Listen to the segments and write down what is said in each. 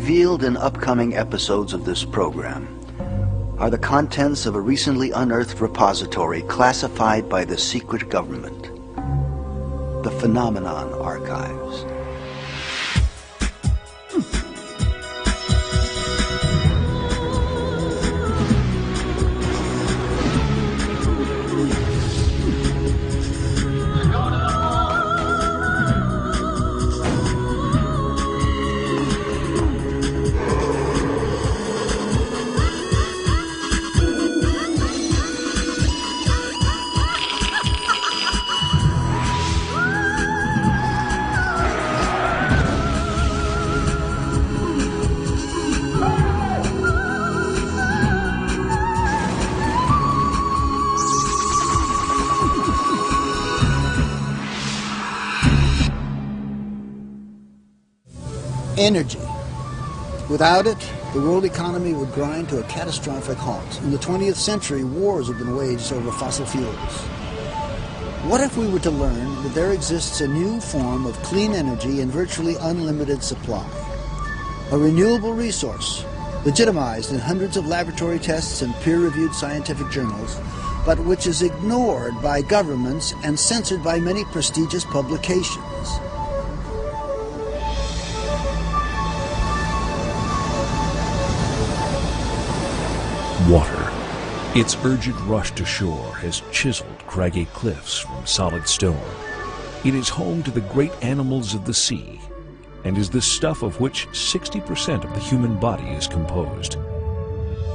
Revealed in upcoming episodes of this program are the contents of a recently unearthed repository classified by the secret government, the Phenomenon Archives. Energy. Without it, the world economy would grind to a catastrophic halt. In the 20th century, wars have been waged over fossil fuels. What if we were to learn that there exists a new form of clean energy in virtually unlimited supply? A renewable resource, legitimized in hundreds of laboratory tests and peer-reviewed scientific journals, but which is ignored by governments and censored by many prestigious publications. Water. Its urgent rush to shore has chiseled craggy cliffs from solid stone. It is home to the great animals of the sea and is the stuff of which 60% of the human body is composed.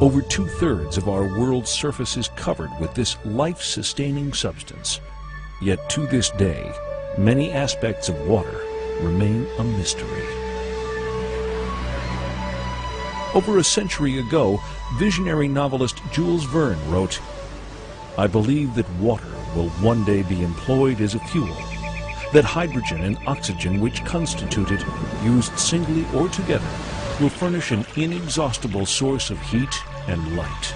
Over 2/3 of our world's surface is covered with this life-sustaining substance. Yet to this day, many aspects of water remain a mystery. Over a century ago, visionary novelist Jules Verne wrote, "I believe that water will one day be employed as a fuel, that hydrogen and oxygen which constitute it, used singly or together, will furnish an inexhaustible source of heat and light."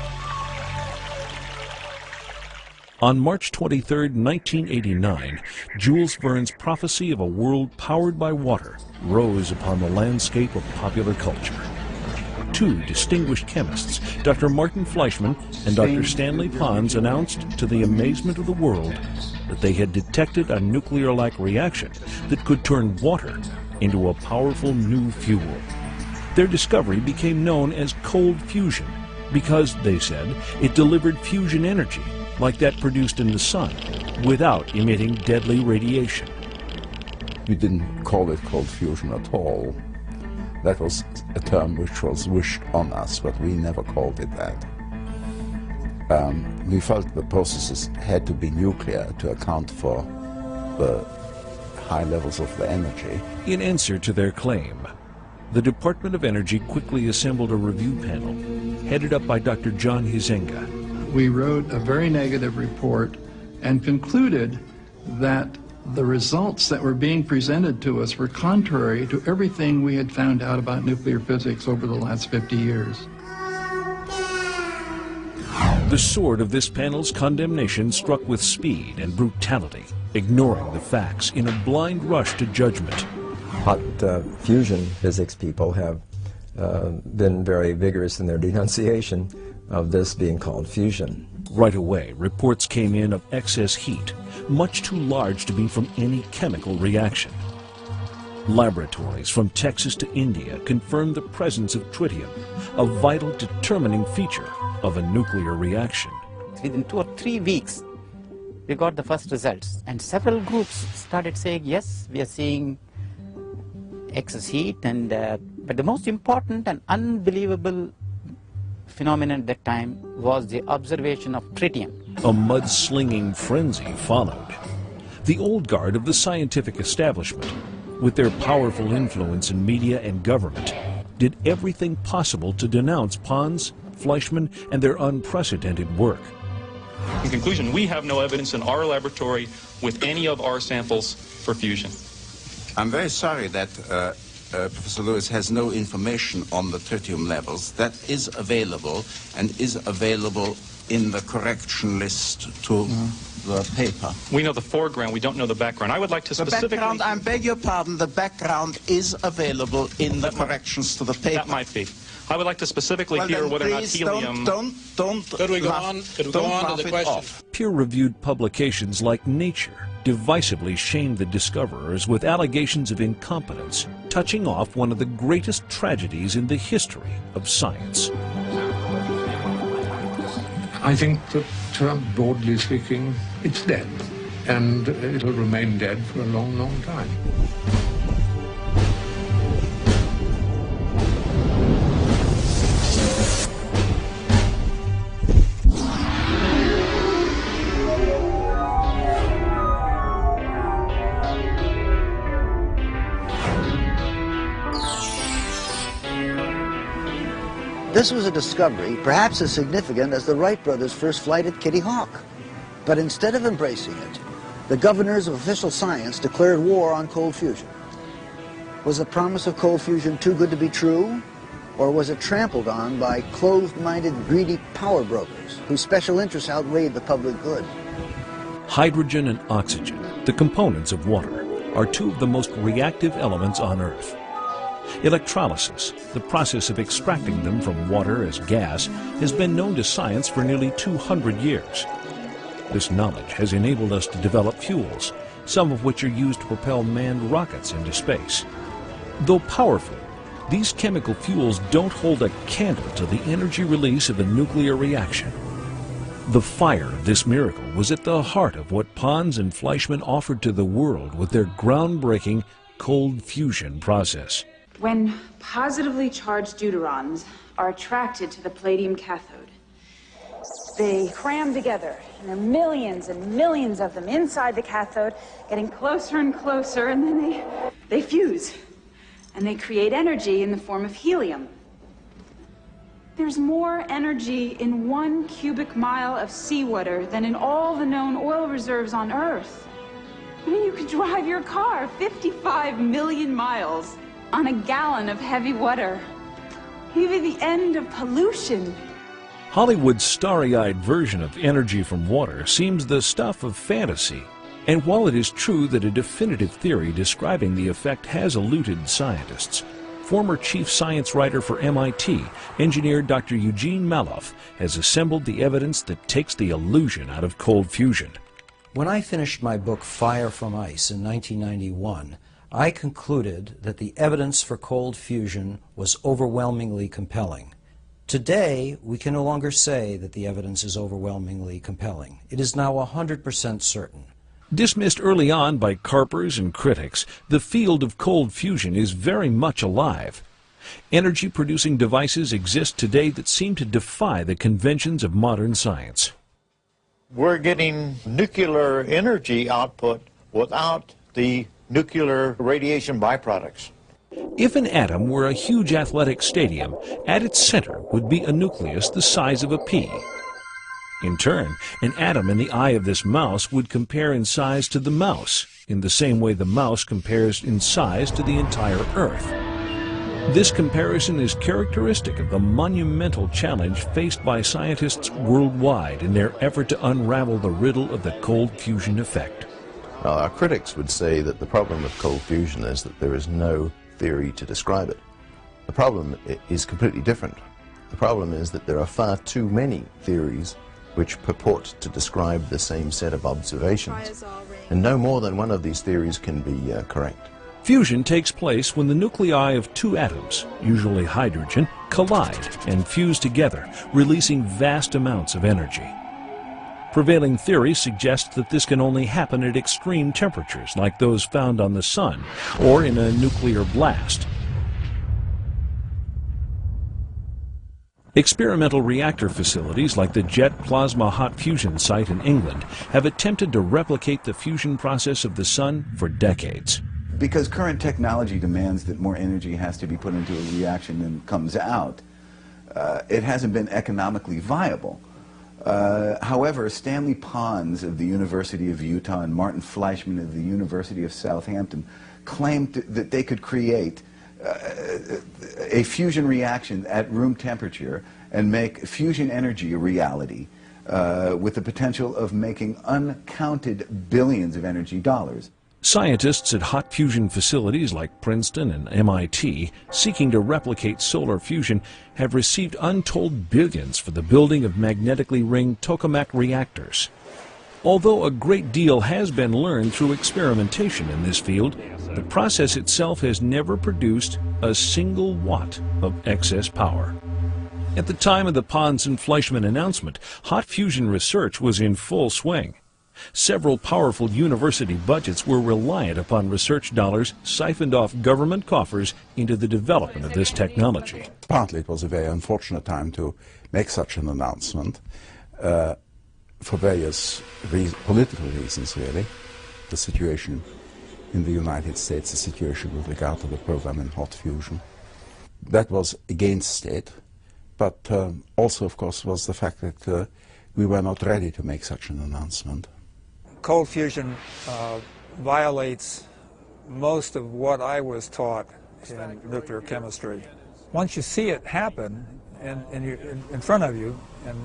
On March 23, 1989, Jules Verne's prophecy of a world powered by water rose upon the landscape of popular culture. Two distinguished chemists, Dr. Martin Fleischmann and Dr. Stanley Pons, announced to the amazement of the world that they had detected a nuclear-like reaction that could turn water into a powerful new fuel. Their discovery became known as cold fusion because, they said, it delivered fusion energy like that produced in the sun without emitting deadly radiation. We didn't call it cold fusion at all. That was a term which was wished on us, but we never called it that. We felt the processes had to be nuclear to account for the high levels of the energy. In answer to their claim, the Department of Energy quickly assembled a review panel headed up by Dr. John Huizenga. We wrote a very negative report and concluded that the results that were being presented to us were contrary to everything we had found out about nuclear physics over the last 50 years. The sword of this panel's condemnation struck with speed and brutality, ignoring the facts in a blind rush to judgment. Hot fusion physics people have been very vigorous in their denunciation of this being called fusion. Right away, reports came in of excess heat, much too large to be from any chemical reaction. Laboratories from Texas to India confirmed the presence of tritium, a vital determining feature of a nuclear reaction. Within 2 or 3 weeks, we got the first results, and several groups started saying, yes, we are seeing excess heat, and but the most important and unbelievable phenomenon at that time was the observation of tritium. A mudslinging frenzy followed. The old guard of the scientific establishment, with their powerful influence in media and government, did everything possible to denounce Pons, Fleischmann, and their unprecedented work. In conclusion, we have no evidence in our laboratory with any of our samples for fusion. I'm very sorry that Professor Lewis has no information on the tritium levels. That is available, and is available in the correction list to the paper. We know the foreground, we don't know the background. I would like to specifically... The background, I beg your pardon, the background is available in the corrections to the paper. That might be. I would like to specifically Well, hear then whether or not please helium... Don't Could we go on to the question? Peer-reviewed publications like Nature divisively shamed the discoverers with allegations of incompetence, touching off one of the greatest tragedies in the history of science. I think that, broadly speaking, it's dead, and it'll remain dead for a long, long time. This was a discovery perhaps as significant as the Wright brothers' first flight at Kitty Hawk. But instead of embracing it, the governors of official science declared war on cold fusion. Was the promise of cold fusion too good to be true? Or was it trampled on by closed-minded, greedy power brokers whose special interests outweighed the public good? Hydrogen and oxygen, the components of water, are two of the most reactive elements on Earth. Electrolysis, the process of extracting them from water as gas, has been known to science for nearly 200 years. This knowledge has enabled us to develop fuels, some of which are used to propel manned rockets into space. Though powerful, these chemical fuels don't hold a candle to the energy release of a nuclear reaction. The fire of this miracle was at the heart of what Pons and Fleischmann offered to the world with their groundbreaking cold fusion process. When positively charged deuterons are attracted to the palladium cathode, they cram together, and there are millions and millions of them inside the cathode, getting closer and closer, and then they fuse, and they create energy in the form of helium. There's more energy in 1 cubic mile of seawater than in all the known oil reserves on Earth. I mean, you could drive your car 55 million miles on a gallon of heavy water. Maybe the end of pollution. Hollywood's starry-eyed version of energy from water seems the stuff of fantasy. And while it is true that a definitive theory describing the effect has eluded scientists, former chief science writer for MIT, engineer Dr. Eugene Mallove, has assembled the evidence that takes the illusion out of cold fusion. When I finished my book Fire from Ice in 1991, I concluded that the evidence for cold fusion was overwhelmingly compelling. Today, we can no longer say that the evidence is overwhelmingly compelling. It is now 100% certain. Dismissed early on by carpers and critics, the field of cold fusion is very much alive. Energy-producing devices exist today that seem to defy the conventions of modern science. We're getting nuclear energy output without the nuclear radiation byproducts. If an atom were a huge athletic stadium, at its center would be a nucleus the size of a pea. In turn, an atom in the eye of this mouse would compare in size to the mouse, in the same way the mouse compares in size to the entire Earth. This comparison is characteristic of the monumental challenge faced by scientists worldwide in their effort to unravel the riddle of the cold fusion effect. Well, our critics would say that the problem with cold fusion is that there is no theory to describe it. The problem is completely different. The problem is that there are far too many theories which purport to describe the same set of observations, and no more than one of these theories can be correct. Fusion takes place when the nuclei of two atoms, usually hydrogen, collide and fuse together, releasing vast amounts of energy. Prevailing theory suggests that this can only happen at extreme temperatures like those found on the Sun or in a nuclear blast. Experimental reactor facilities like the Jet Plasma Hot Fusion site in England have attempted to replicate the fusion process of the Sun for decades. Because current technology demands that more energy has to be put into a reaction than comes out, it hasn't been economically viable. However, Stanley Pons of the University of Utah and Martin Fleischmann of the University of Southampton claimed that they could create a fusion reaction at room temperature and make fusion energy a reality with the potential of making uncounted billions of energy dollars. Scientists at hot fusion facilities like Princeton and MIT, seeking to replicate solar fusion, have received untold billions for the building of magnetically ringed tokamak reactors. Although a great deal has been learned through experimentation in this field, the process itself has never produced a single watt of excess power. At the time of the Pons and Fleischmann announcement, hot fusion research was in full swing. Several powerful university budgets were reliant upon research dollars siphoned off government coffers into the development of this technology. Partly it was a very unfortunate time to make such an announcement for various political reasons, really. The situation in the United States, the situation with regard to the program in hot fusion. That was against it, but also, of course, was the fact that we were not ready to make such an announcement. Cold fusion violates most of what I was taught in nuclear chemistry. Once you see it happen in front of you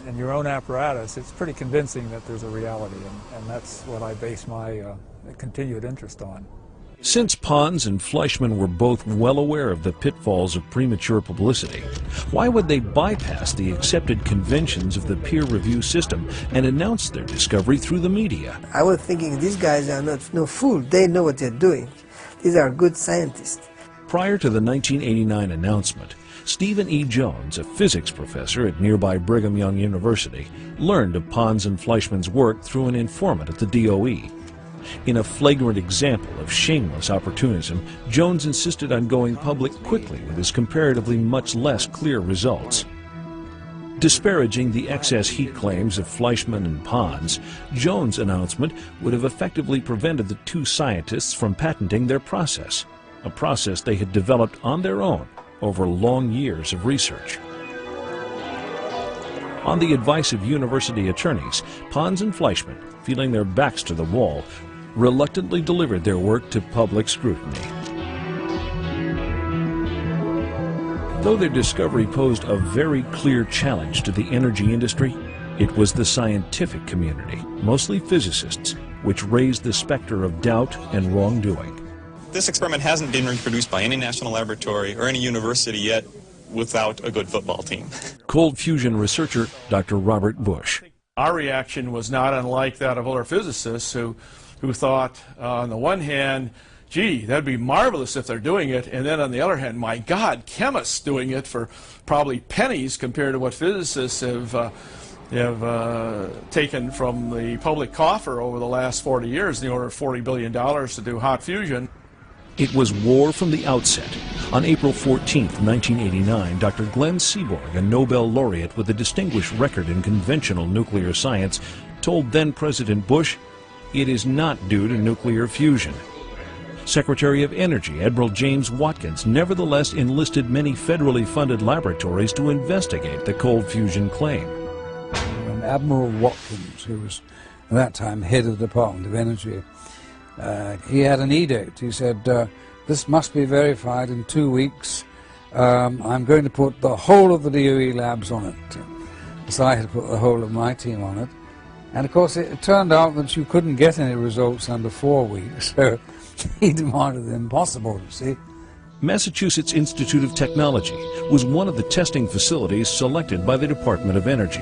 in your own apparatus, it's pretty convincing that there's a reality, and that's what I base my continued interest on. Since Pons and Fleischmann were both well aware of the pitfalls of premature publicity, why would they bypass the accepted conventions of the peer review system and announce their discovery through the media? I was thinking, these guys are no fools. They know what they're doing. These are good scientists. Prior to the 1989 announcement, Stephen E. Jones, a physics professor at nearby Brigham Young University, learned of Pons and Fleischmann's work through an informant at the DOE. In a flagrant example of shameless opportunism, Jones insisted on going public quickly with his comparatively much less clear results. Disparaging the excess heat claims of Fleischmann and Pons, Jones' announcement would have effectively prevented the two scientists from patenting their process, a process they had developed on their own over long years of research. On the advice of university attorneys, Pons and Fleischmann, feeling their backs to the wall, reluctantly delivered their work to public scrutiny. Though their discovery posed a very clear challenge to the energy industry, it was the scientific community, mostly physicists, which raised the specter of doubt and wrongdoing. This experiment hasn't been reproduced by any national laboratory or any university yet without a good football team. Cold fusion researcher Dr. Robert Bush. Our reaction was not unlike that of other physicists who thought, on the one hand, gee, that'd be marvelous if they're doing it, and then on the other hand, my God, chemists doing it for probably pennies compared to what physicists have taken from the public coffer over the last 40 years, in the order of $40 billion to do hot fusion. It was war from the outset. On April 14, 1989, Dr. Glenn Seaborg, a Nobel laureate with a distinguished record in conventional nuclear science, told then-President Bush, it is not due to nuclear fusion. Secretary of Energy Admiral James Watkins nevertheless enlisted many federally funded laboratories to investigate the cold fusion claim. Admiral Watkins, who was at that time head of the Department of Energy, he had an edict. He said, this must be verified in 2 weeks. I'm going to put the whole of the DOE labs on it. So I had put the whole of my team on it. And of course it turned out that you couldn't get any results under 4 weeks, so he demanded the impossible, you see. Massachusetts Institute of Technology was one of the testing facilities selected by the Department of Energy.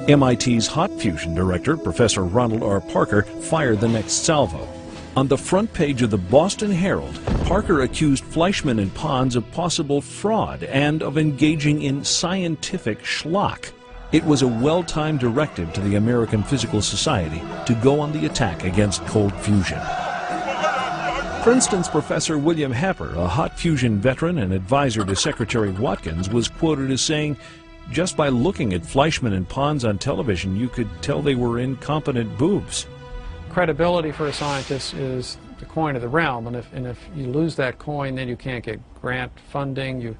MIT's hot fusion director, Professor Ronald R. Parker, fired the next salvo. On the front page of the Boston Herald, Parker accused Fleischmann and Pons of possible fraud and of engaging in scientific schlock. It was a well-timed directive to the American Physical Society to go on the attack against cold fusion. Princeton's Professor William Happer, a hot fusion veteran and advisor to Secretary Watkins, was quoted as saying, just by looking at Fleischmann and Pons on television, you could tell they were incompetent boobs. Credibility for a scientist is the coin of the realm, and if you lose that coin, then you can't get grant funding.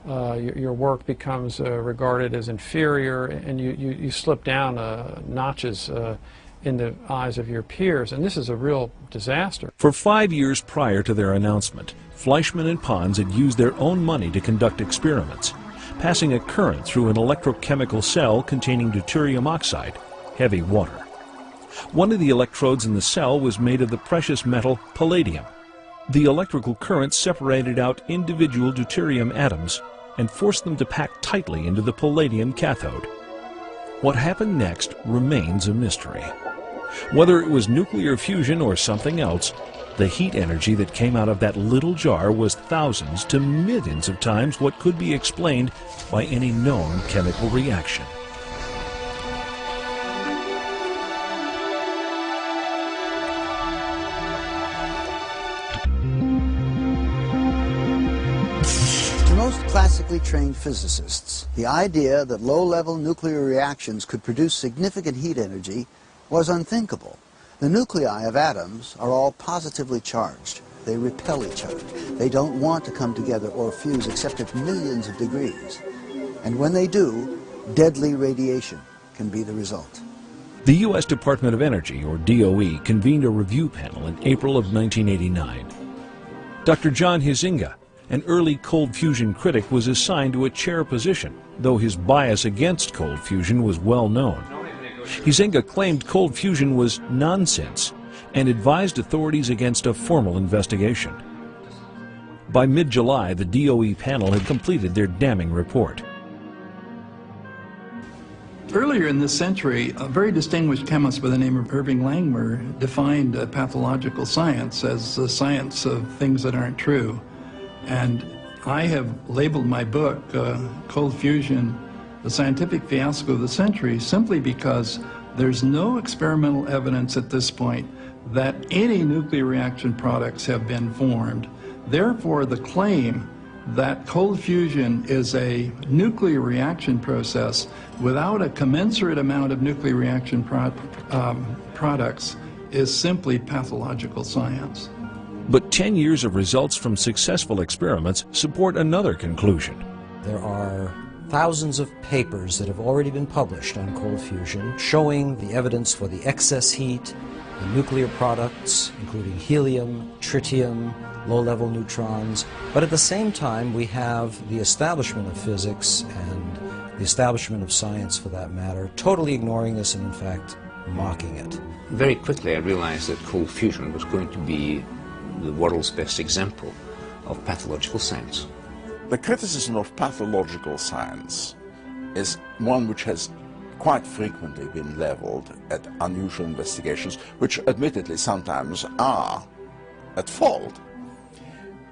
Your work becomes regarded as inferior, and you slip down notches in the eyes of your peers, and this is a real disaster. For 5 years prior to their announcement, Fleischmann and Pons had used their own money to conduct experiments, passing a current through an electrochemical cell containing deuterium oxide, heavy water. One of the electrodes in the cell was made of the precious metal palladium. The electrical current separated out individual deuterium atoms and forced them to pack tightly into the palladium cathode. What happened next remains a mystery. Whether it was nuclear fusion or something else, the heat energy that came out of that little jar was thousands to millions of times what could be explained by any known chemical reaction. To most classically trained physicists, the idea that low-level nuclear reactions could produce significant heat energy was unthinkable. The nuclei of atoms are all positively charged. They repel each other. They don't want to come together or fuse except at millions of degrees. And when they do, deadly radiation can be the result. The U.S. Department of Energy, or DOE, convened a review panel in April of 1989. Dr. John Huizinga, an early cold fusion critic, was assigned to a chair position, though his bias against cold fusion was well known. Huizinga claimed cold fusion was nonsense and advised authorities against a formal investigation. By mid-July, the DOE panel had completed their damning report. Earlier in this century, a very distinguished chemist by the name of Irving Langmuir defined pathological science as the science of things that aren't true. And I have labeled my book, Cold Fusion, the scientific fiasco of the century, simply because there's no experimental evidence at this point that any nuclear reaction products have been formed. Therefore, the claim that cold fusion is a nuclear reaction process without a commensurate amount of nuclear reaction products is simply pathological science. But 10 years of results from successful experiments support another conclusion. There are thousands of papers that have already been published on cold fusion showing the evidence for the excess heat, the nuclear products, including helium, tritium, low-level neutrons. But at the same time, we have the establishment of physics and the establishment of science, for that matter, totally ignoring this and, in fact, mocking it. Very quickly I realized that cold fusion was going to be the world's best example of pathological science. The criticism of pathological science is one which has quite frequently been leveled at unusual investigations, which admittedly sometimes are at fault.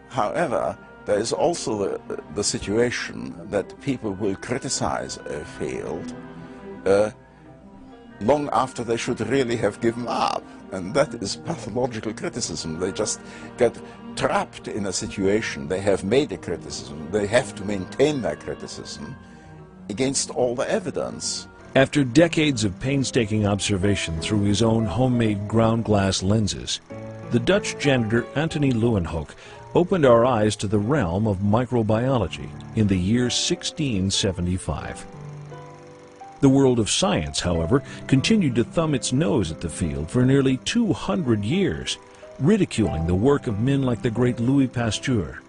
However, there is also the situation that people will criticize a field long after they should really have given up, and that is pathological criticism. They just get trapped in a situation. They have made a criticism. They have to maintain their criticism against all the evidence. After decades of painstaking observation through his own homemade ground glass lenses, the Dutch janitor Anthony Leeuwenhoek opened our eyes to the realm of microbiology in the year 1675. The world of science, however, continued to thumb its nose at the field for nearly 200 years, ridiculing the work of men like the great Louis Pasteur.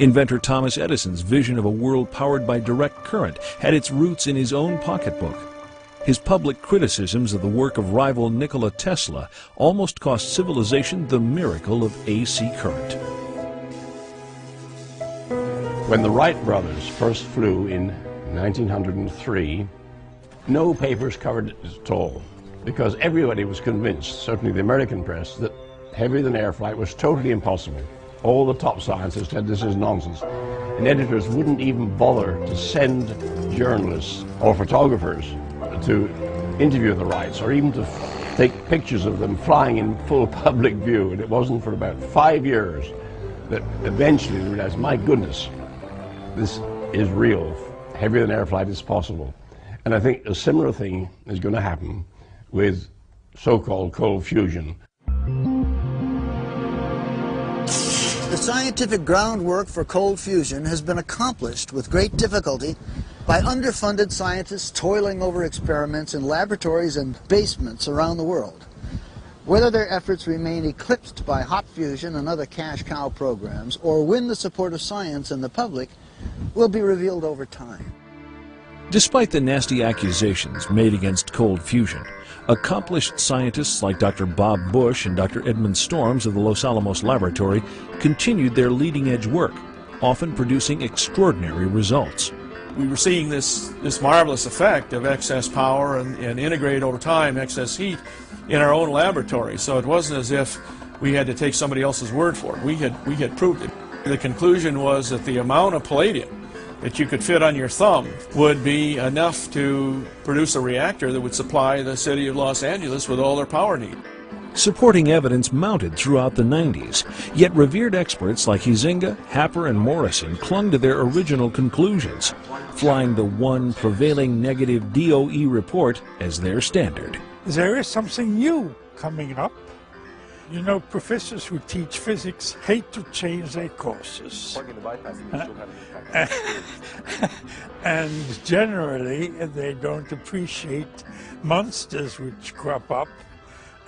Inventor Thomas Edison's vision of a world powered by direct current had its roots in his own pocketbook. His public criticisms of the work of rival Nikola Tesla almost cost civilization the miracle of AC current. When the Wright brothers first flew in 1903, no papers covered it at all, because everybody was convinced, certainly the American press, that heavier-than-air flight was totally impossible. All the top scientists said this is nonsense. And editors wouldn't even bother to send journalists or photographers to interview the Wrights, or even to take pictures of them flying in full public view. And it wasn't for about 5 years that eventually they realized, my goodness, this is real. Heavier-than-air flight is possible. And I think a similar thing is going to happen with so-called cold fusion. The scientific groundwork for cold fusion has been accomplished with great difficulty by underfunded scientists toiling over experiments in laboratories and basements around the world. Whether their efforts remain eclipsed by hot fusion and other cash cow programs or win the support of science and the public will be revealed over time. Despite the nasty accusations made against cold fusion, accomplished scientists like Dr. Bob Bush and Dr. Edmund Storms of the Los Alamos Laboratory continued their leading-edge work, often producing extraordinary results. We were seeing this marvelous effect of excess power and integrate over time excess heat in our own laboratory. So it wasn't as if we had to take somebody else's word for it. We had proved it. The conclusion was that the amount of palladium that you could fit on your thumb would be enough to produce a reactor that would supply the city of Los Angeles with all their power need. Supporting evidence mounted throughout the 90s, yet revered experts like Huizinga, Happer, and Morrison clung to their original conclusions, flying the one prevailing negative DOE report as their standard. There is something new coming up. You know, professors who teach physics hate to change their courses. And generally, they don't appreciate monsters which crop up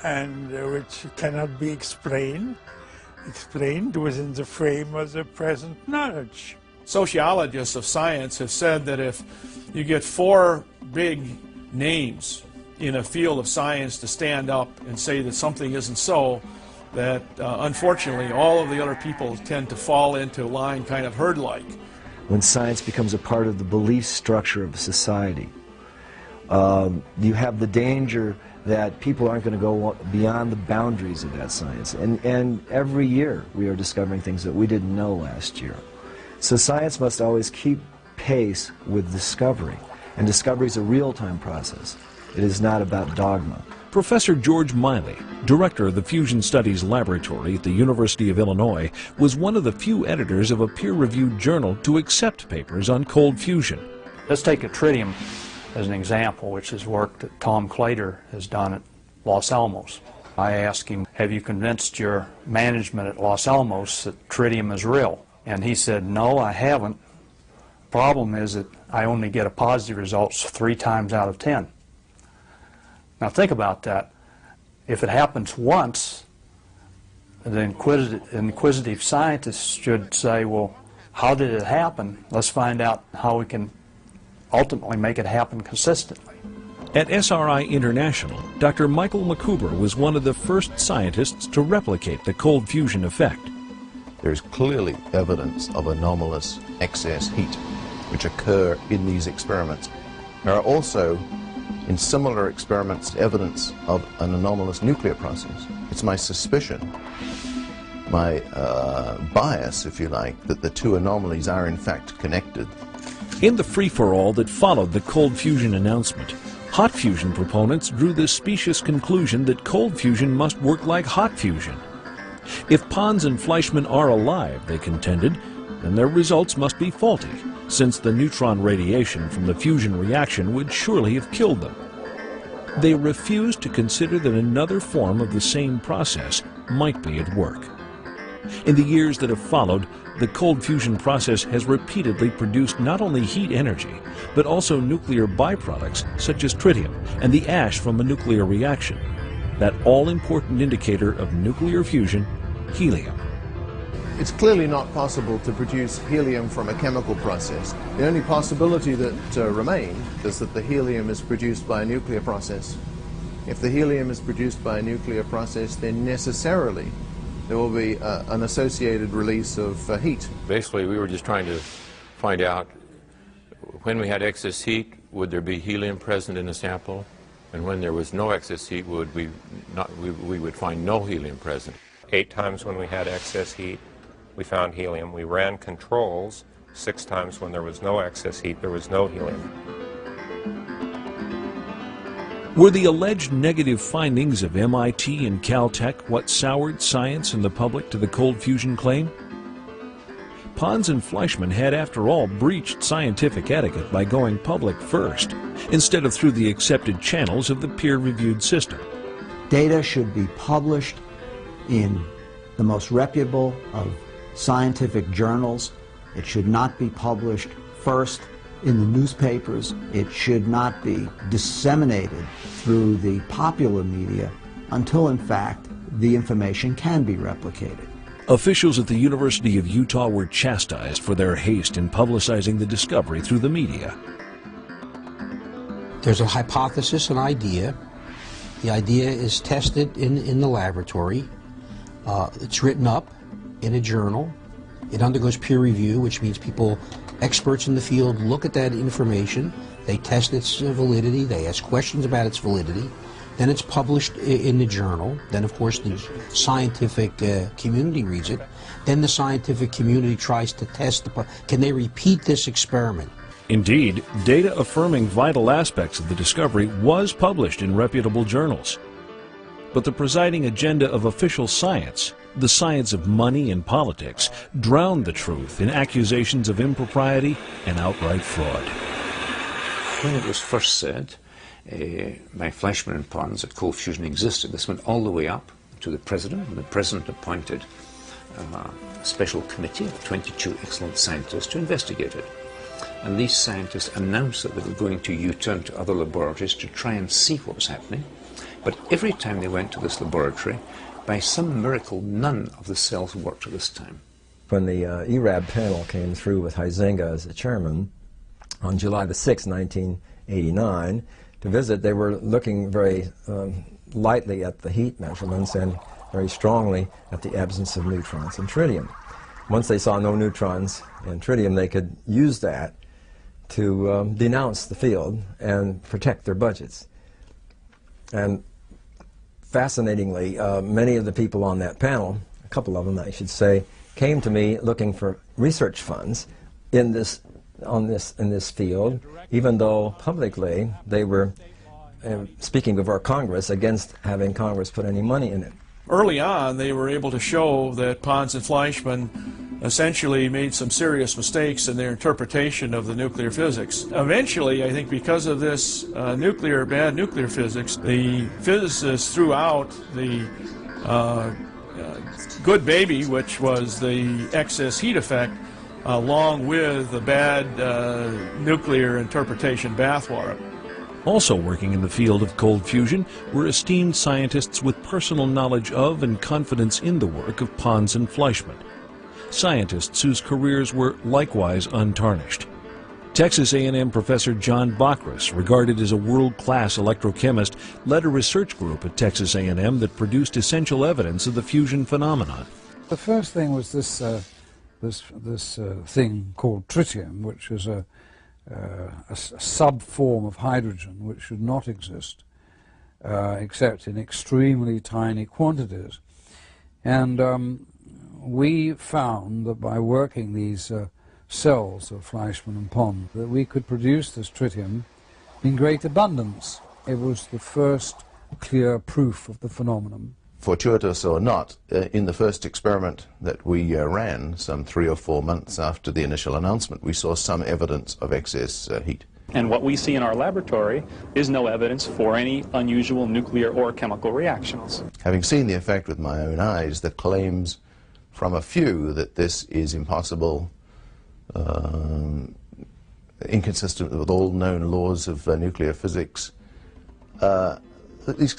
and which cannot be explained within the frame of the present knowledge. Sociologists of science have said that if you get four big names in a field of science to stand up and say that something isn't so, that unfortunately all of the other people tend to fall into line kind of herd-like. When science becomes a part of the belief structure of society, you have the danger that people aren't going to go beyond the boundaries of that science. And every year we are discovering things that we didn't know last year. So science must always keep pace with discovery. And discovery is a real-time process. It is not about dogma. Professor George Miley, director of the Fusion Studies Laboratory at the University of Illinois, was one of the few editors of a peer-reviewed journal to accept papers on cold fusion. Let's take tritium as an example, which is work that Tom Claytor has done at Los Alamos. I asked him, have you convinced your management at Los Alamos that tritium is real? And he said, no, I haven't. Problem is that I only get a positive results 3 times out of 10. Now think about that. If it happens once, the inquisitive scientists should say, well, how did it happen? Let's find out how we can ultimately make it happen consistently. At SRI International, Dr. Michael Micawber was one of the first scientists to replicate the cold fusion effect. There's clearly evidence of anomalous excess heat which occur in these experiments. There are also, in similar experiments, evidence of an anomalous nuclear process. It's my suspicion, my bias, if you like, that the two anomalies are in fact connected. In the free-for-all that followed the cold fusion announcement, hot fusion proponents drew the specious conclusion that cold fusion must work like hot fusion. If Pons and Fleischmann are alive, they contended, then their results must be faulty, since the neutron radiation from the fusion reaction would surely have killed them. They refused to consider that another form of the same process might be at work. In the years that have followed, the cold fusion process has repeatedly produced not only heat energy, but also nuclear byproducts such as tritium and the ash from a nuclear reaction, that all-important indicator of nuclear fusion, helium. It's clearly not possible to produce helium from a chemical process. The only possibility that remains is that the helium is produced by a nuclear process. If the helium is produced by a nuclear process, then necessarily there will be an associated release of heat. Basically, we were just trying to find out when we had excess heat, would there be helium present in the sample? And when there was no excess heat, we would find no helium present. 8 times when we had excess heat, we found helium. We ran controls 6 times when there was no excess heat, there was no helium. Were the alleged negative findings of MIT and Caltech what soured science and the public to the cold fusion claim? Pons and Fleischmann had, after all, breached scientific etiquette by going public first, instead of through the accepted channels of the peer-reviewed system. Data should be published in the most reputable of scientific journals. It should not be published first in the newspapers. It should not be disseminated through the popular media until in fact the information can be replicated. Officials at the University of Utah were chastised for their haste in publicizing the discovery through the media. There's a hypothesis, an idea. The idea is tested in the laboratory. It's written up in a journal. It undergoes peer review, which means experts in the field look at that information. They test its validity. They ask questions about its validity. Then it's published in the journal. Then, of course, the scientific community reads it. Then the scientific community tries to test, can they repeat this experiment? Indeed, data affirming vital aspects of the discovery was published in reputable journals. But the presiding agenda of official science, the science of money and politics, drowned the truth in accusations of impropriety and outright fraud. When it was first said by Fleischmann and Pons that cold fusion existed, this went all the way up to the President, and the President appointed a special committee of 22 excellent scientists to investigate it. And these scientists announced that they were going to Utah and to other laboratories to try and see what was happening. But every time they went to this laboratory, by some miracle, none of the cells worked at this time. When the ERAB panel came through with Huizenga as the chairman on July the 6th, 1989, to visit, they were looking very lightly at the heat measurements and very strongly at the absence of neutrons in tritium. Once they saw no neutrons in tritium, they could use that to denounce the field and protect their budgets. And fascinatingly, many of the people on that panel, a couple of them I should say, came to me looking for research funds in this field, even though publicly they were speaking before Congress against having Congress put any money in it. Early on, they were able to show that Pons and Fleischmann essentially made some serious mistakes in their interpretation of the nuclear physics. Eventually, I think because of this bad nuclear physics, the physicists threw out the good baby, which was the excess heat effect, along with the bad nuclear interpretation bathwater. Also working in the field of cold fusion were esteemed scientists with personal knowledge of and confidence in the work of Pons and Fleischmann, scientists whose careers were likewise untarnished. Texas A&M professor John Bockris, regarded as a world-class electrochemist, led a research group at Texas A&M that produced essential evidence of the fusion phenomenon. The first thing was this thing called tritium, which is a sub-form of hydrogen which should not exist except in extremely tiny quantities. And we found that by working these cells of Fleischmann and Pons that we could produce this tritium in great abundance. It was the first clear proof of the phenomenon. Fortuitous or not, in the first experiment that we ran some 3 or 4 months after the initial announcement, we saw some evidence of excess heat. And what we see in our laboratory is no evidence for any unusual nuclear or chemical reactions. Having seen the effect with my own eyes, the claims from a few that this is impossible, inconsistent with all known laws of nuclear physics,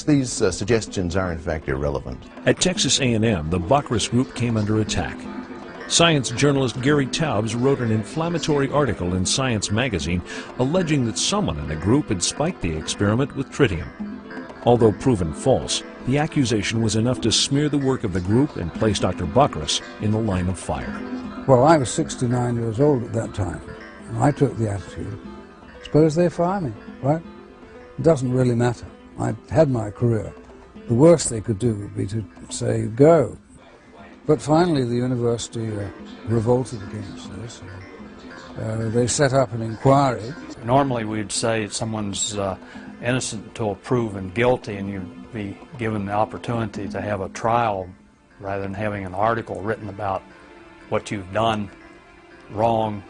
these suggestions are in fact irrelevant. At Texas A&M, the Bockris group came under attack. Science journalist Gary Taubes wrote an inflammatory article in Science magazine alleging that someone in the group had spiked the experiment with tritium. Although proven false, the accusation was enough to smear the work of the group and place Dr. Bockris in the line of fire. Well, I was 69 years old at that time, and I took the attitude, suppose they fire me, right? It doesn't really matter. I'd had my career. The worst they could do would be to say, go. But finally the university revolted against this. They set up an inquiry. Normally we'd say someone's innocent until proven guilty, and you'd be given the opportunity to have a trial rather than having an article written about what you've done wrong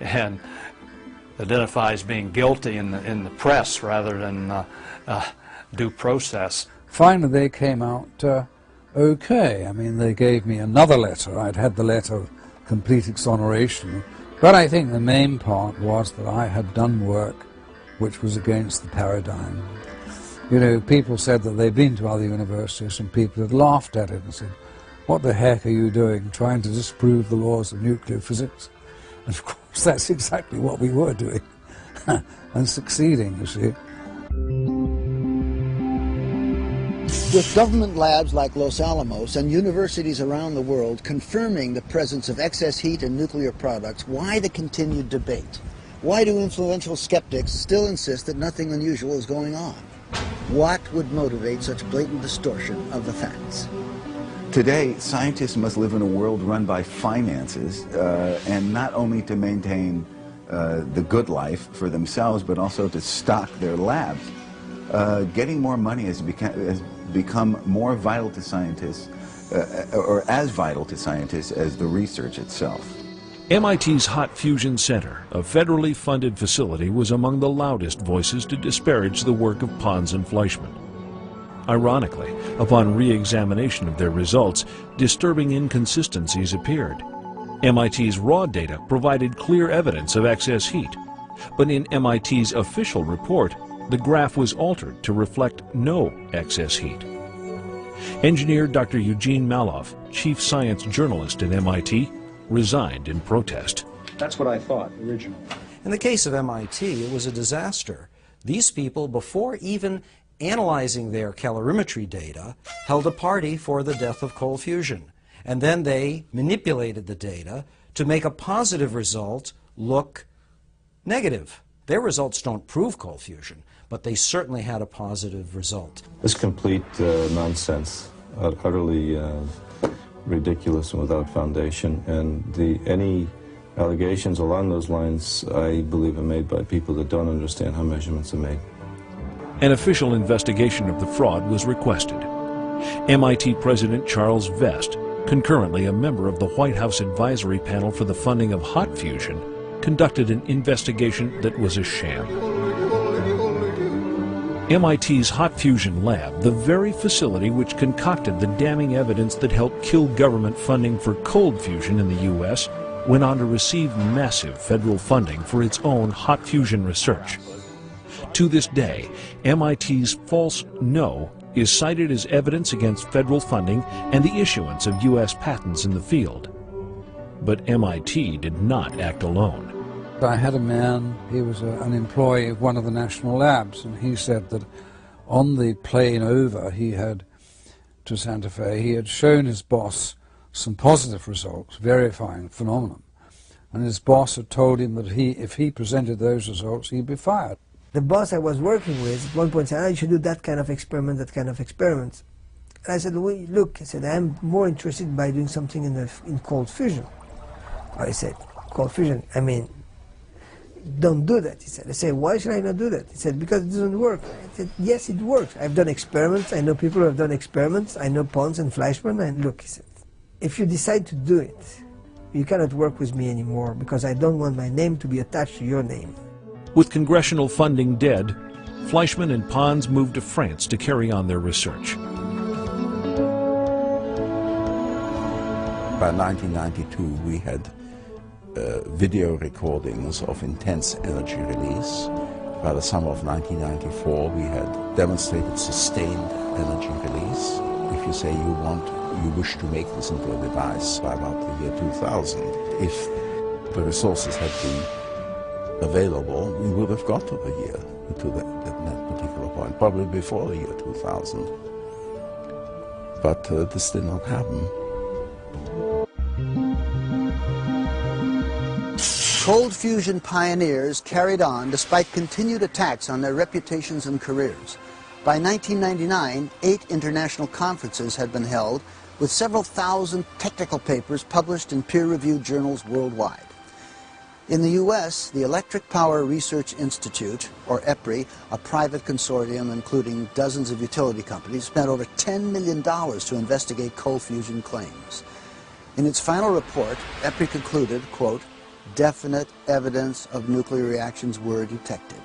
and identifies being guilty in the press rather than due process. Finally they came out okay. I mean, they gave me another letter. I'd had the letter of complete exoneration, but I think the main part was that I had done work which was against the paradigm. You know, people said that they'd been to other universities and people had laughed at it and said, what the heck are you doing, trying to disprove the laws of nuclear physics? And of course that's exactly what we were doing, and succeeding, you see. With government labs like Los Alamos and universities around the world confirming the presence of excess heat in nuclear products, why the continued debate? Why do influential skeptics still insist that nothing unusual is going on? What would motivate such blatant distortion of the facts? Today, scientists must live in a world run by finances, and not only to maintain the good life for themselves, but also to stock their labs. Getting more money has become more vital to scientists, or as vital to scientists as the research itself. MIT's Hot Fusion Center, a federally funded facility, was among the loudest voices to disparage the work of Pons and Fleischmann. Ironically, upon re-examination of their results, disturbing inconsistencies appeared. MIT's raw data provided clear evidence of excess heat, but in MIT's official report, the graph was altered to reflect no excess heat. Engineer Dr. Eugene Mallove, chief science journalist at MIT, resigned in protest. That's what I thought originally. In the case of MIT, it was a disaster. These people, before even analyzing their calorimetry data, held a party for the death of cold fusion. And then they manipulated the data to make a positive result look negative. Their results don't prove cold fusion, but they certainly had a positive result. It's complete nonsense, utterly ridiculous and without foundation, and any allegations along those lines, I believe, are made by people that don't understand how measurements are made. An official investigation of the fraud was requested. MIT President Charles Vest, concurrently a member of the White House Advisory Panel for the funding of hot fusion, conducted an investigation that was a sham. MIT's Hot Fusion Lab, the very facility which concocted the damning evidence that helped kill government funding for cold fusion in the U.S., went on to receive massive federal funding for its own hot fusion research. To this day, MIT's false no is cited as evidence against federal funding and the issuance of U.S. patents in the field. But MIT did not act alone. I had a man, he was an employee of one of the national labs, and he said that on the plane over to Santa Fe, he had shown his boss some positive results, verifying phenomenon. And his boss had told him that if he presented those results, he'd be fired. The boss I was working with at one point said, you should do that kind of experiment, that kind of experiments. And I said, well, look, I said, I'm more interested by doing something in cold fusion. I said, cold fusion, I mean, don't do that, he said. I said, why should I not do that? He said, because it doesn't work. I said, yes, it works. I've done experiments. I know people who have done experiments. I know Pons and Fleischmann. And look, he said, if you decide to do it, you cannot work with me anymore because I don't want my name to be attached to your name. With congressional funding dead, Fleischmann and Pons moved to France to carry on their research. By 1992, we had video recordings of intense energy release. By the summer of 1994, we had demonstrated sustained energy release. If you say you wish to make this into a device by about the year 2000, if the resources had been available, we would have got to the year, to that particular point, probably before the year 2000. But this did not happen. Cold fusion pioneers carried on despite continued attacks on their reputations and careers. By 1999, 8 international conferences had been held with several thousand technical papers published in peer-reviewed journals worldwide. In the U.S., the Electric Power Research Institute, or EPRI, a private consortium including dozens of utility companies, spent over $10 million to investigate cold fusion claims. In its final report, EPRI concluded, quote, definite evidence of nuclear reactions were detected.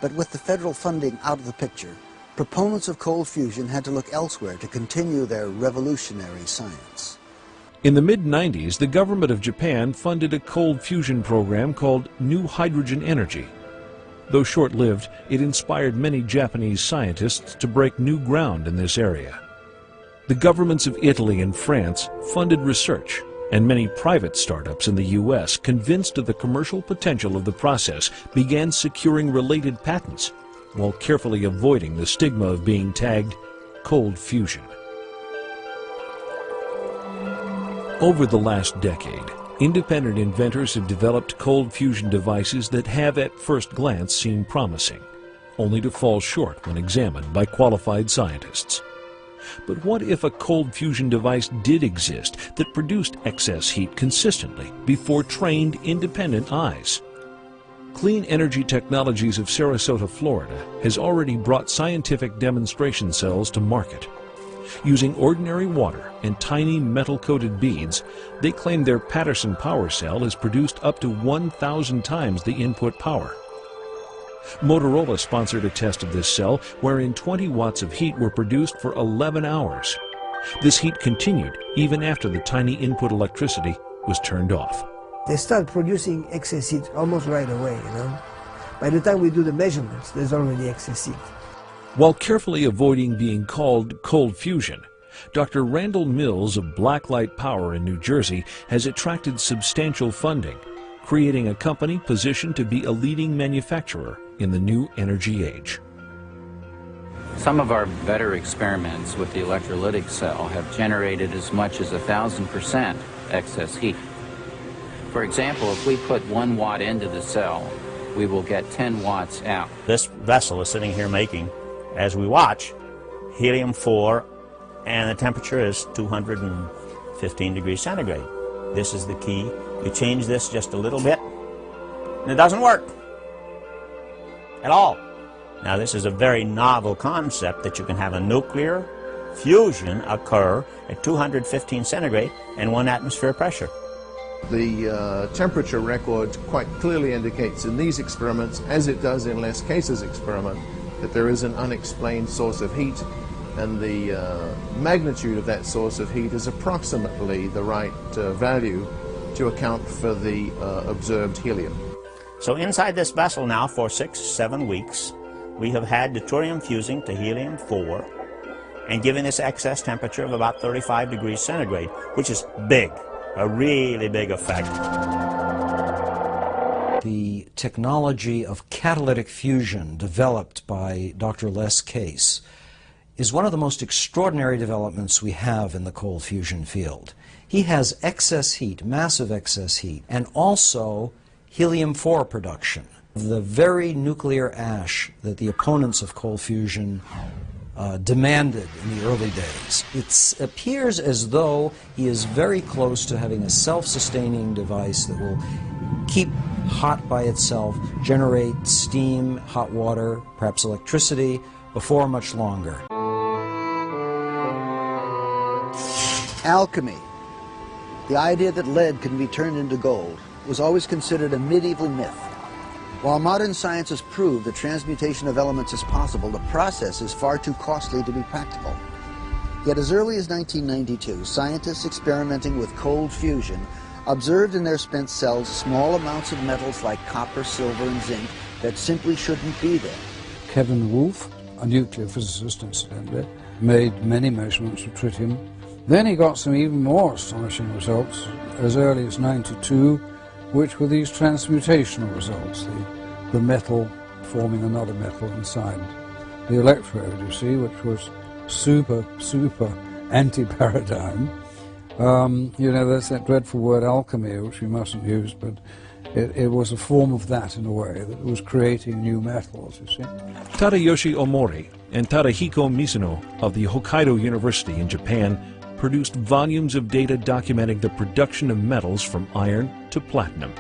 But with the federal funding out of the picture, proponents of cold fusion had to look elsewhere to continue their revolutionary science. In the mid-90s, the government of Japan funded a cold fusion program called New Hydrogen Energy. Though short-lived, it inspired many Japanese scientists to break new ground in this area. The governments of Italy and France funded research, and many private startups in the U.S., convinced of the commercial potential of the process, began securing related patents, while carefully avoiding the stigma of being tagged cold fusion. Over the last decade, independent inventors have developed cold fusion devices that have at first glance seemed promising, only to fall short when examined by qualified scientists. But what if a cold fusion device did exist that produced excess heat consistently before trained independent eyes? Clean Energy Technologies of Sarasota, Florida has already brought scientific demonstration cells to market. Using ordinary water and tiny metal-coated beads, they claim their Patterson power cell has produced up to 1,000 times the input power. Motorola sponsored a test of this cell wherein 20 watts of heat were produced for 11 hours. This heat continued even after the tiny input electricity was turned off. They start producing excess heat almost right away, you know. By the time we do the measurements, there's already excess heat. While carefully avoiding being called cold fusion, Dr. Randall Mills of Blacklight Power in New Jersey has attracted substantial funding, creating a company positioned to be a leading manufacturer in the new energy age. Some of our better experiments with the electrolytic cell have generated as much as 1,000% excess heat. For example, if we put 1 watt into the cell, we will get 10 watts out. This vessel is sitting here making, as we watch, helium-4, and the temperature is 215 degrees centigrade. This is the key. We change this just a little bit, and it doesn't work at all. Now, this is a very novel concept that you can have a nuclear fusion occur at 215 centigrade and 1 atmosphere pressure. The temperature record quite clearly indicates in these experiments, as it does in Les Case's experiment, that there is an unexplained source of heat, and the magnitude of that source of heat is approximately the right value to account for the observed helium. So inside this vessel now for 6-7 weeks, we have had deuterium fusing to helium-4 and giving this excess temperature of about 35 degrees centigrade, which is big, a really big effect. The technology of catalytic fusion developed by Dr. Les Case is one of the most extraordinary developments we have in the cold fusion field. He has excess heat, massive excess heat, and also helium-4 production, the very nuclear ash that the opponents of cold fusion demanded in the early days. It appears as though he is very close to having a self-sustaining device that will keep hot by itself, generate steam, hot water, perhaps electricity, before much longer. Alchemy, the idea that lead can be turned into gold, was always considered a medieval myth. While modern science has proved that transmutation of elements is possible, the process is far too costly to be practical. Yet as early as 1992, scientists experimenting with cold fusion observed in their spent cells small amounts of metals like copper, silver, and zinc that simply shouldn't be there. Kevin Wolf, a nuclear physicist incidentally, made many measurements of tritium. Then he got some even more astonishing results as early as '92, which were these transmutational results, the metal forming another metal inside the electrode, you see, which was super anti-paradigm. You know, there's that dreadful word alchemy, which we mustn't use, but it was a form of that in a way, that it was creating new metals, you see. Tadayoshi Omori and Tadahiko Mizuno of the Hokkaido University in Japan produced volumes of data documenting the production of metals from iron to platinum.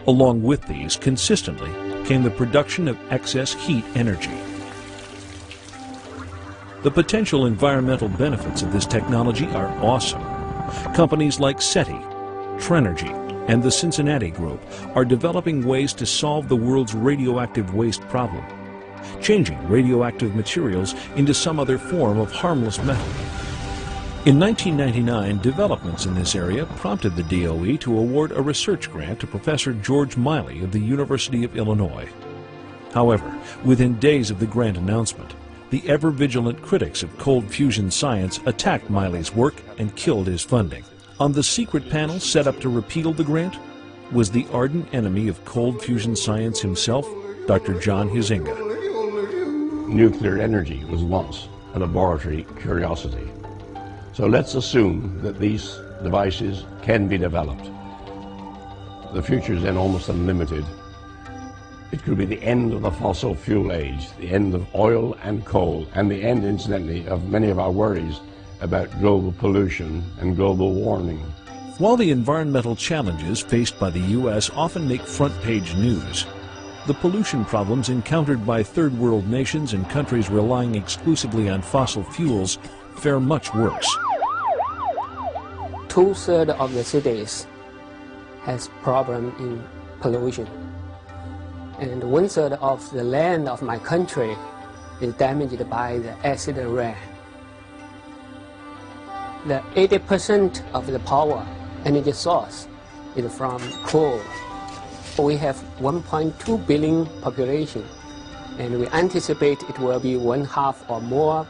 Along with these, consistently, came the production of excess heat energy. The potential environmental benefits of this technology are awesome. Companies like SETI, Trenergy, and the Cincinnati Group are developing ways to solve the world's radioactive waste problem, changing radioactive materials into some other form of harmless metal. In 1999, developments in this area prompted the DOE to award a research grant to Professor George Miley of the University of Illinois. However, within days of the grant announcement, the ever-vigilant critics of cold fusion science attacked Miley's work and killed his funding. On the secret panel set up to repeal the grant was the ardent enemy of cold fusion science himself, Dr. John Huizinga. Nuclear energy was once a laboratory curiosity. So let's assume that these devices can be developed. The future is then almost unlimited. It could be the end of the fossil fuel age, the end of oil and coal, and the end, incidentally, of many of our worries about global pollution and global warming. While the environmental challenges faced by the U.S. often make front-page news, the pollution problems encountered by third-world nations and countries relying exclusively on fossil fuels fare much worse. 2/3 of the cities has problem in pollution. And 1/3 of the land of my country is damaged by the acid rain. The 80% of the power energy source is from coal. We have 1.2 billion population, and we anticipate it will be 1/2 or more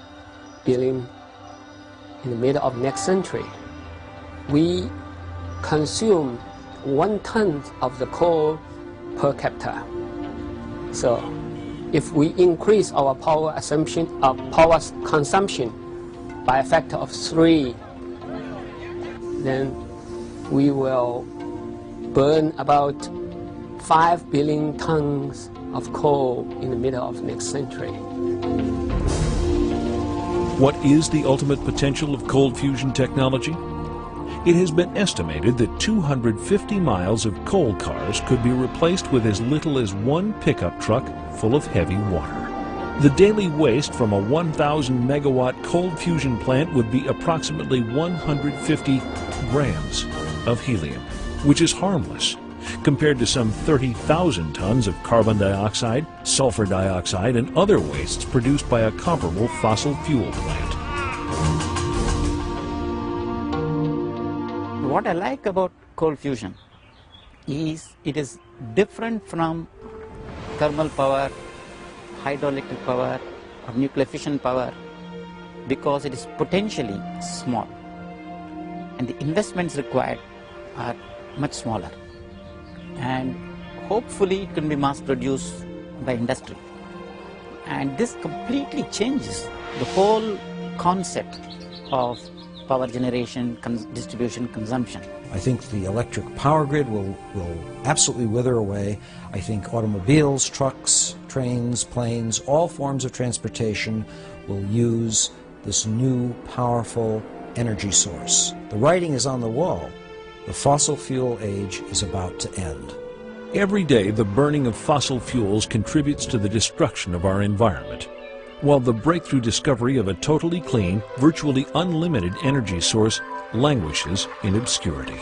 billion in the middle of next century. We consume 1 ton of the coal per capita. So if we increase our power consumption by a factor of 3, then we will burn about 5 billion tons of coal in the middle of next century. What is the ultimate potential of cold fusion technology? It has been estimated that 250 miles of coal cars could be replaced with as little as 1 pickup truck full of heavy water. The daily waste from a 1,000 megawatt cold fusion plant would be approximately 150 grams of helium, which is harmless compared to some 30,000 tons of carbon dioxide, sulfur dioxide, and other wastes produced by a comparable fossil fuel plant. What I like about cold fusion is it is different from thermal power, hydroelectric power, or nuclear fission power because it is potentially small and the investments required are much smaller, and hopefully it can be mass produced by industry, and this completely changes the whole concept of power generation, distribution, consumption. I think the electric power grid will absolutely wither away. I think automobiles, trucks, trains, planes, all forms of transportation will use this new powerful energy source. The writing is on the wall. The fossil fuel age is about to end. Every day, the burning of fossil fuels contributes to the destruction of our environment, while the breakthrough discovery of a totally clean, virtually unlimited energy source languishes in obscurity.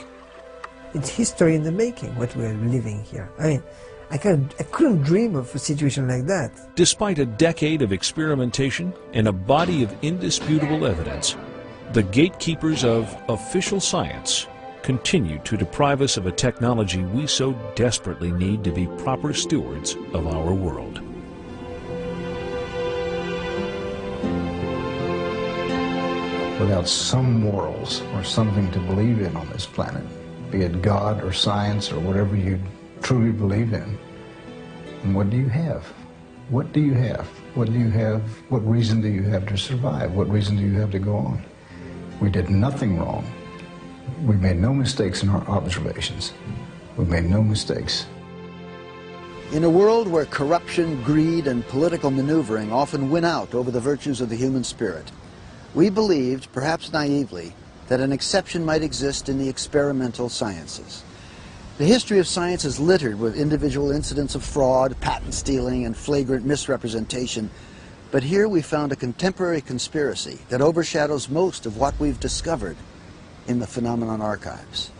It's history in the making, what we're living here. I mean, I couldn't dream of a situation like that. Despite a decade of experimentation and a body of indisputable evidence, the gatekeepers of official science continue to deprive us of a technology we so desperately need to be proper stewards of our world. Without some morals or something to believe in on this planet, be it God or science or whatever you truly believe in, and what do you have? What do you have? What do you have? What reason do you have to survive? What reason do you have to go on? We did nothing wrong. We made no mistakes in our observations. We made no mistakes. In a world where corruption, greed, and political maneuvering often win out over the virtues of the human spirit, we believed, perhaps naively, that an exception might exist in the experimental sciences. The history of science is littered with individual incidents of fraud, patent stealing, and flagrant misrepresentation, but here we found a contemporary conspiracy that overshadows most of what we've discovered in the phenomenon archives.